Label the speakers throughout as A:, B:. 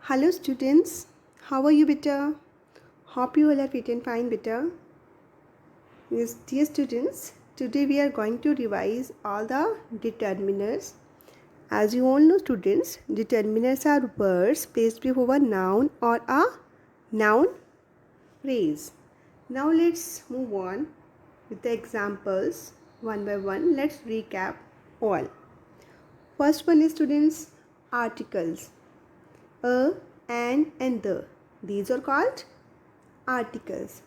A: Hello students, how are you beta? Hope you all are fit and fine beta. Yes, dear students, today we are going to revise all the determiners. As you all know students, determiners are words placed before a noun or a noun phrase. Now let's move on with the examples one by one. Let's recap all. First one is students, articles. A, and the. These are called articles.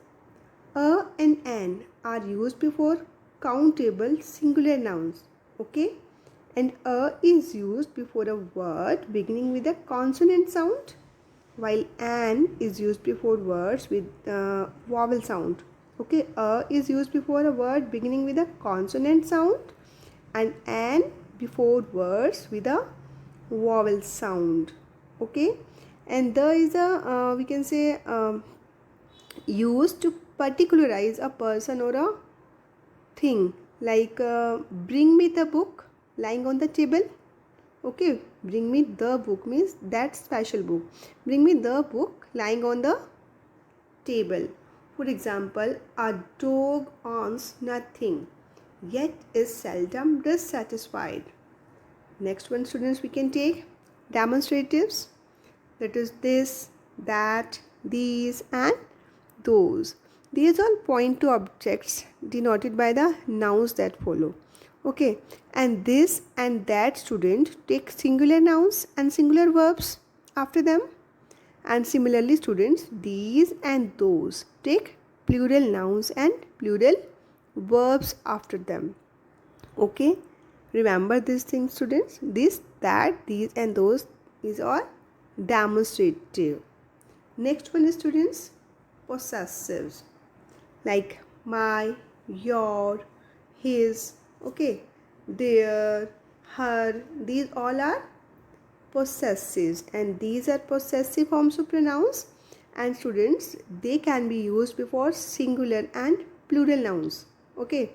A: A and an are used before countable singular nouns. Okay? And a is used before a word beginning with a consonant sound, while an is used before words with vowel sound. Okay? A is used before a word beginning with a consonant sound, and an before words with a vowel sound. Okay? And the is a we can say used to particularize a person or a thing, like bring me the book lying on the table. Okay, bring me the book means that special book. Bring me the book lying on the table. For example, a dog owns nothing yet is seldom dissatisfied. Next one students, we can take demonstratives, that is this, that, these and those. These all point to objects denoted by the nouns that follow. Okay, and this and that student take singular nouns and singular verbs after them, and similarly students, these and those take plural nouns and plural verbs after them. Okay, remember these things students. This, that, these and those is all demonstrative. Next one is students, possessives, like my, your, his. Okay, their, her. These all are possessives, and these are possessive forms of pronouns, and students, they can be used before singular and plural nouns. Okay,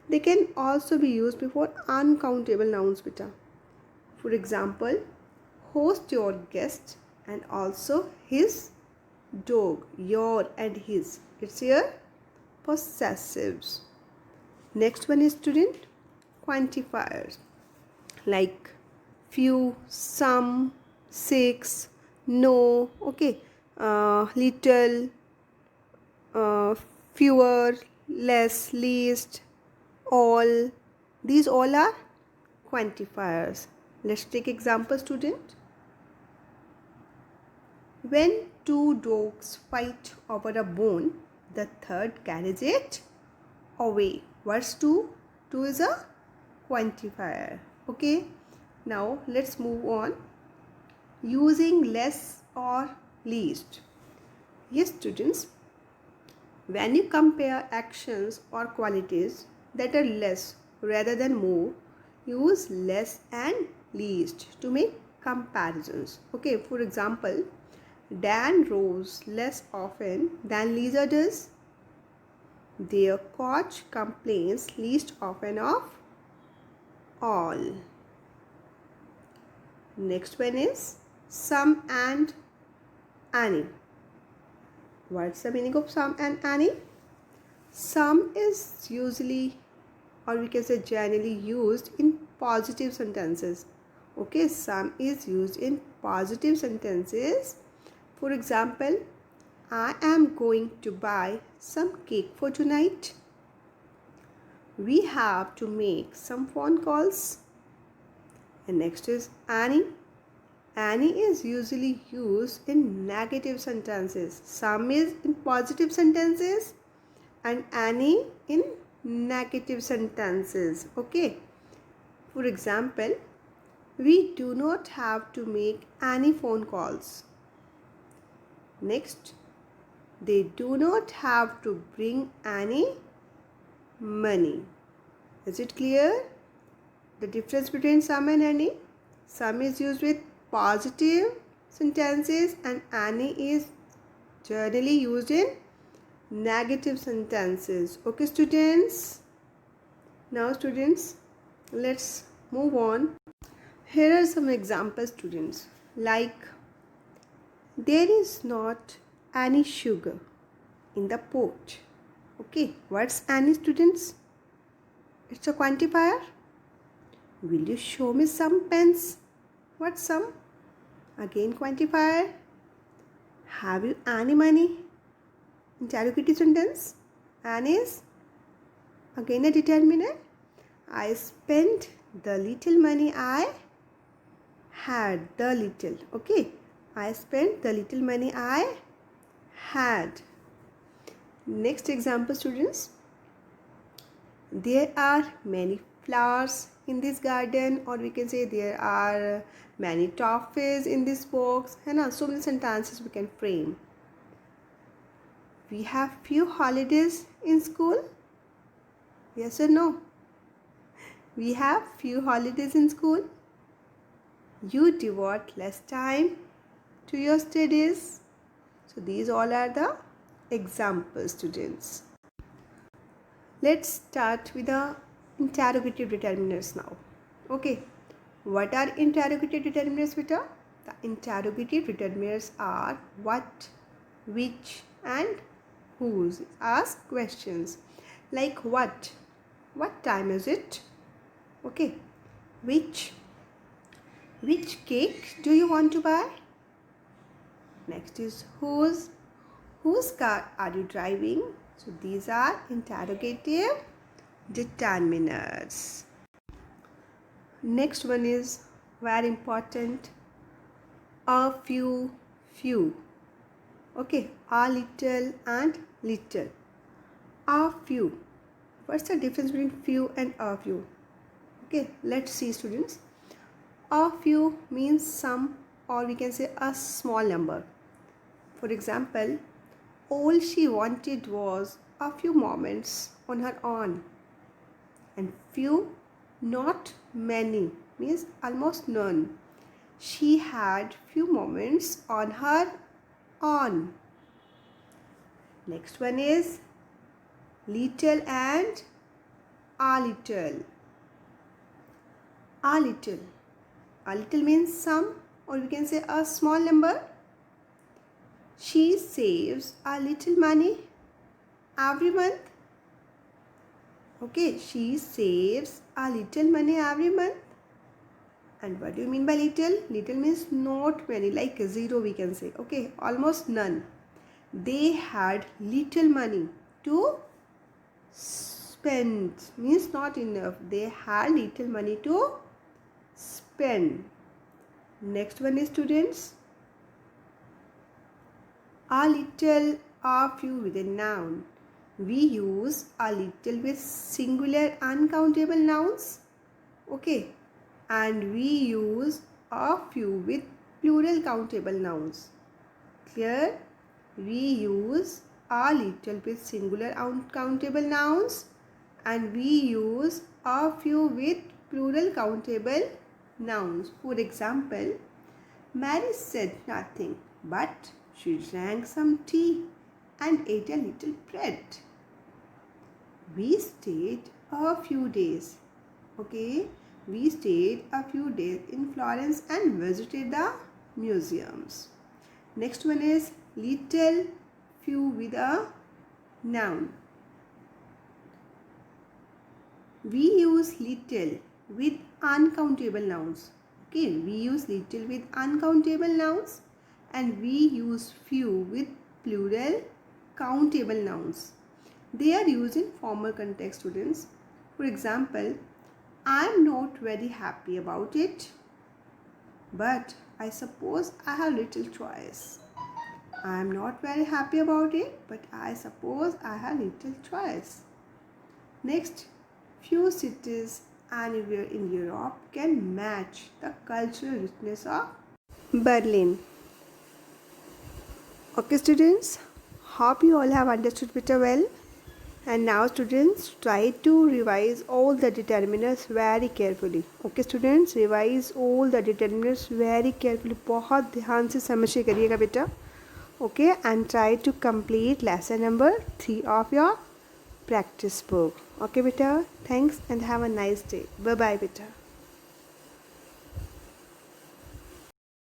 A: they can also be used before uncountable nouns beta. For example, host your guest and also his dog. Your and his, it's here possessives. Next one is student, quantifiers, like few, some, six, no. Okay, little, fewer, less, least, all. These all are quantifiers. Let's take example student. When two dogs fight over a bone, the third carries it away. What's two? Two is a quantifier. Okay. Now let's move on. Using less or least. Yes students, when you compare actions or qualities that are less rather than more, use less and least to make comparisons. Okay, for example, Dan rows less often than Lisa does. Their coach complains least often of all. Next one is some and any. What's the meaning of some and any? Some is usually, or we can say generally, used in positive sentences. Okay, some is used in positive sentences. For example, I am going to buy some cake for tonight. We have to make some phone calls. And next is any. Any is usually used in negative sentences. Some is in positive sentences and any in negative sentences. Okay. For example, we do not have to make any phone calls. Next, they do not have to bring any money. Is it clear? The difference between some and any? Some is used with positive sentences and any is generally used in negative sentences. Okay students? Now students, let's move on. Here are some examples students, like There is not any sugar in the pot. Okay, what's any, students? It's a quantifier. Will you show me some pens? What's some? Again quantifier. Have you any money? Interrogative sentence. An is again a determiner. I spent the little money I had. The little. Okay. I spent the little money I had. Next example, students. There are many flowers in this garden, or we can say there are many toffees in this box. And so many sentences we can frame. We have few holidays in school. Yes or no? We have few holidays in school. You devote less time to your studies. So these all are the examples, students. Let's start with the interrogative determiners now. Okay, what are interrogative determiners, beta? The interrogative determiners are what, which, and whose. Ask questions like what time is it? Okay, which cake do you want to buy? Next is whose car are you driving? So these are interrogative determiners. Next one is very important, a few. Okay, a little and little. A few. What's the difference between few and a few? Okay, let's see, students. A few means some, or we can say a small number. For example, all she wanted was a few moments on her own. And few, not many, means almost none. She had few moments on her own. Next one is little and a little. A little. A little means some, or we can say a small number. She saves a little money every month. Okay, she saves a little money every month. And what do you mean by little? Little means not many, like zero we can say. Okay, almost none. They had little money to spend, means not enough. They had little money to spend. Next one is, students, a little, a few with a noun. We use a little with singular uncountable nouns. Okay, and we use a few with plural countable nouns. Clear? We use a little with singular uncountable nouns, and we use a few with plural countable nouns. For example, Mary said nothing, but she drank some tea and ate a little bread. We stayed a few days. Okay, we stayed a few days in Florence and visited the museums. Next one is little, few with a noun. We use little with uncountable nouns. Okay, we use little with uncountable nouns, and we use few with plural countable nouns. They are used in formal context, students. For example, I am not very happy about it, but I suppose I have little choice. I am not very happy about it, but I suppose I have little choice. Next, few cities anywhere in Europe can match the cultural richness of Berlin. Okay, students, hope you all have understood better well. And now, students, try to revise all the determiners very carefully. Okay, students, revise all the determiners very carefully. बहुत ध्यान से समझ के करिएगा बेटा. Okay, and try to complete lesson number 3 of your practice book. Okay, beta. Thanks and have a nice day. Bye bye, beta.